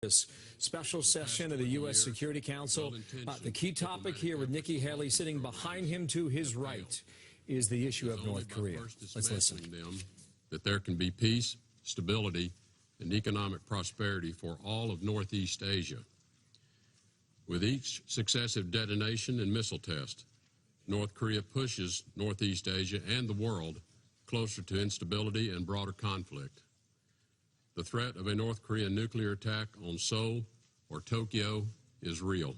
This special session of the U.S. Security Council. The key topic here with Nikki Haley sitting behind him to his right is the issue of North Korea. Let's listen. That there can be peace, stability, and economic prosperity for all of Northeast Asia. With each successive detonation and missile test, North Korea pushes Northeast Asia and the world closer to instability and broader conflict. The threat of a North Korean nuclear attack on Seoul or Tokyo is real,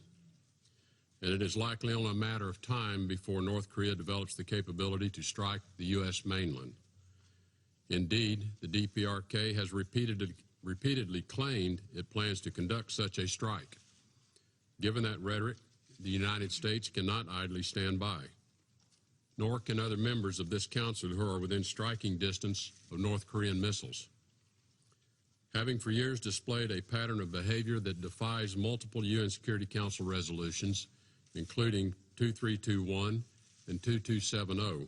and it is likely only a matter of time before North Korea develops the capability to strike the U.S. mainland. Indeed, the DPRK has repeatedly claimed it plans to conduct such a strike. Given that rhetoric, the United States cannot idly stand by, nor can other members of this council who are within striking distance of North Korean missiles. Having for years displayed a pattern of behavior that defies multiple UN Security Council resolutions, including 2321 and 2270,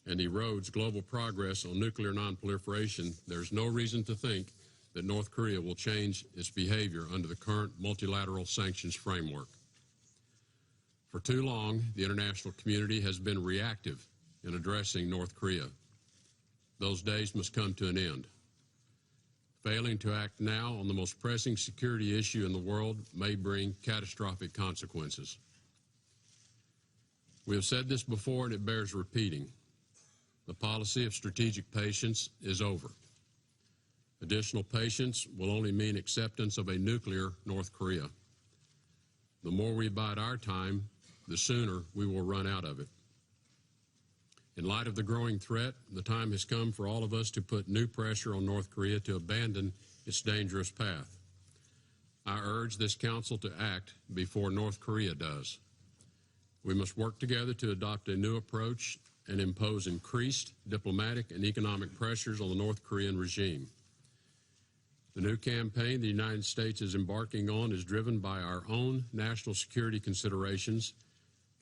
and erodes global progress on nuclear nonproliferation, there's no reason to think that North Korea will change its behavior under the current multilateral sanctions framework. For too long, the international community has been reactive in addressing North Korea. Those days must come to an end. Failing to act now on the most pressing security issue in the world may bring catastrophic consequences. We have said this before, and it bears repeating. The policy of strategic patience is over. Additional patience will only mean acceptance of a nuclear North Korea. The more we bide our time, the sooner we will run out of it. In light of the growing threat, the time has come for all of us to put new pressure on North Korea to abandon its dangerous path. I urge this council to act before North Korea does. We must work together to adopt a new approach and impose increased diplomatic and economic pressures on the North Korean regime. The new campaign the United States is embarking on is driven by our own national security considerations,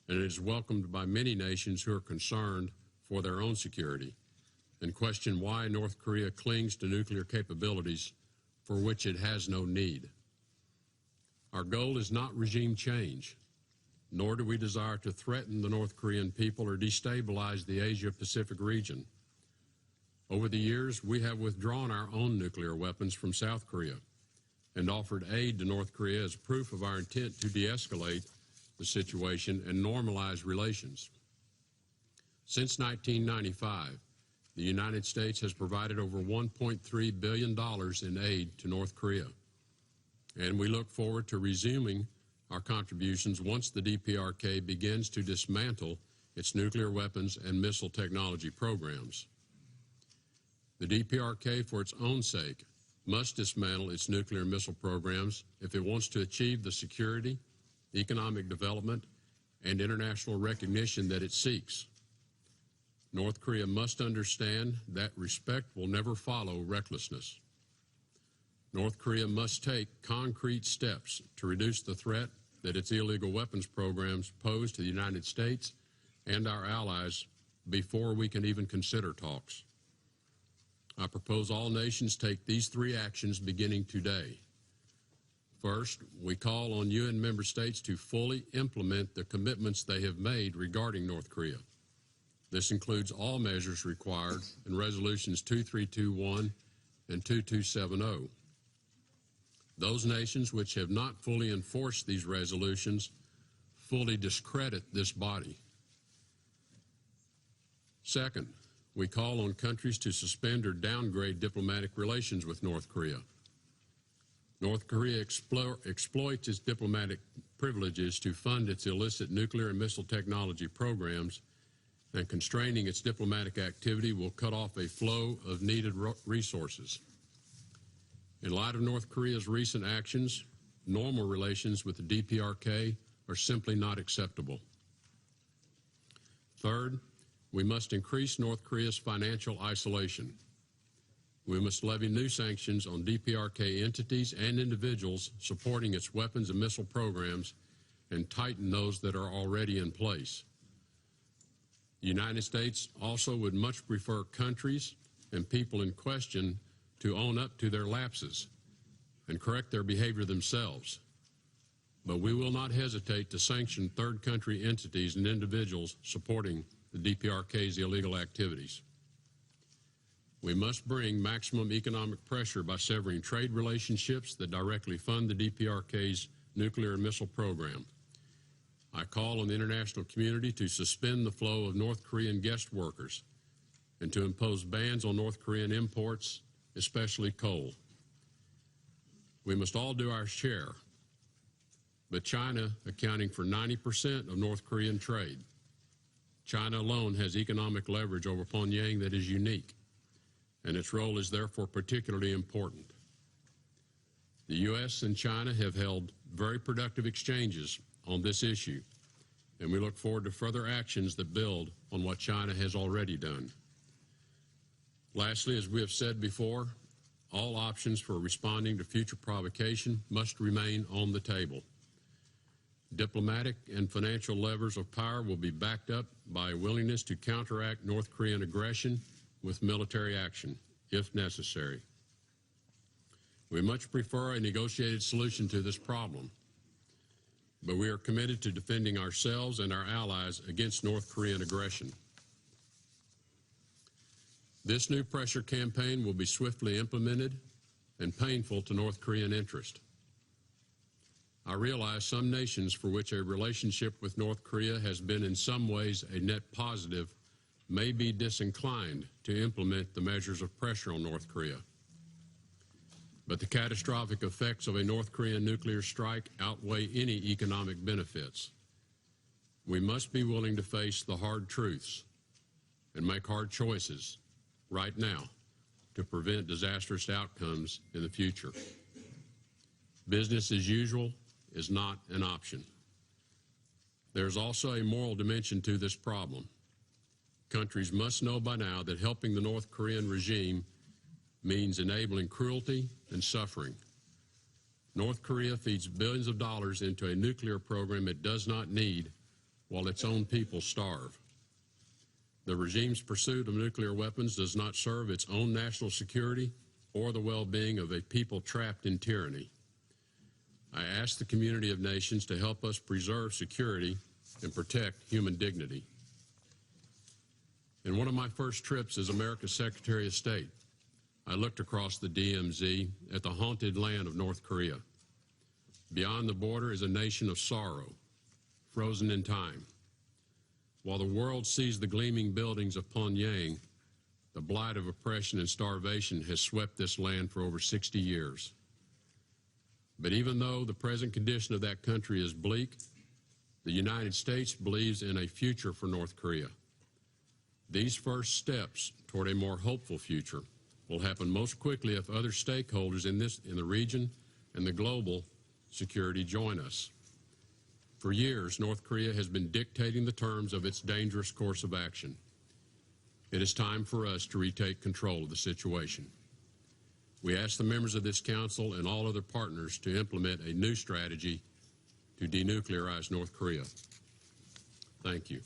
and it is welcomed by many nations who are concerned for their own security and question why North Korea clings to nuclear capabilities for which it has no need. Our goal is not regime change, nor do we desire to threaten the North Korean people or destabilize the Asia-Pacific region. Over the years, we have withdrawn our own nuclear weapons from South Korea and offered aid to North Korea as proof of our intent to de-escalate the situation and normalize relations. Since 1995, the United States has provided over $1.3 billion in aid to North Korea, and we look forward to resuming our contributions once the DPRK begins to dismantle its nuclear weapons and missile technology programs. The DPRK, for its own sake, must dismantle its nuclear missile programs if it wants to achieve the security, economic development, and international recognition that it seeks. North Korea must understand that respect will never follow recklessness. North Korea must take concrete steps to reduce the threat that its illegal weapons programs pose to the United States and our allies before we can even consider talks. I propose all nations take these three actions beginning today. First, we call on UN member states to fully implement the commitments they have made regarding North Korea. This includes all measures required in Resolutions 2321 and 2270. Those nations which have not fully enforced these resolutions fully discredit this body. Second, we call on countries to suspend or downgrade diplomatic relations with North Korea. North Korea exploits its diplomatic privileges to fund its illicit nuclear and missile technology programs, and constraining its diplomatic activity will cut off a flow of needed resources. In light of North Korea's recent actions, normal relations with the DPRK are simply not acceptable. Third, we must increase North Korea's financial isolation. We must levy new sanctions on DPRK entities and individuals supporting its weapons and missile programs and tighten those that are already in place. The United States also would much prefer countries and people in question to own up to their lapses and correct their behavior themselves. But we will not hesitate to sanction third country entities and individuals supporting the DPRK's illegal activities. We must bring maximum economic pressure by severing trade relationships that directly fund the DPRK's nuclear and missile program. I call on the international community to suspend the flow of North Korean guest workers and to impose bans on North Korean imports, especially coal. We must all do our share, but China, accounting for 90% of North Korean trade, China alone has economic leverage over Pyongyang that is unique, and its role is therefore particularly important. The U.S. and China have held very productive exchanges on this issue, and we look forward to further actions that build on what China has already done. Lastly, as we have said before, all options for responding to future provocation must remain on the table. Diplomatic and financial levers of power will be backed up by a willingness to counteract North Korean aggression with military action, if necessary. We much prefer a negotiated solution to this problem, but we are committed to defending ourselves and our allies against North Korean aggression. This new pressure campaign will be swiftly implemented and painful to North Korean interest. I realize some nations for which a relationship with North Korea has been in some ways a net positive may be disinclined to implement the measures of pressure on North Korea. But the catastrophic effects of a North Korean nuclear strike outweigh any economic benefits. We must be willing to face the hard truths and make hard choices right now to prevent disastrous outcomes in the future. Business as usual is not an option. There's also a moral dimension to this problem. Countries must know by now that helping the North Korean regime means enabling cruelty and suffering. North Korea feeds billions of dollars into a nuclear program it does not need while its own people starve. The regime's pursuit of nuclear weapons does not serve its own national security or the well-being of a people trapped in tyranny. I ask the community of nations to help us preserve security and protect human dignity. In one of my first trips as America's Secretary of State, I looked across the DMZ at the haunted land of North Korea. Beyond the border is a nation of sorrow, frozen in time. While the world sees the gleaming buildings of Pyongyang, the blight of oppression and starvation has swept this land for over 60 years. But even though the present condition of that country is bleak, the United States believes in a future for North Korea. These first steps toward a more hopeful future will happen most quickly if other stakeholders in the region and the global security join us. For years, North Korea has been dictating the terms of its dangerous course of action. It is time for us to retake control of the situation. We ask the members of this council and all other partners to implement a new strategy to denuclearize North Korea. Thank you.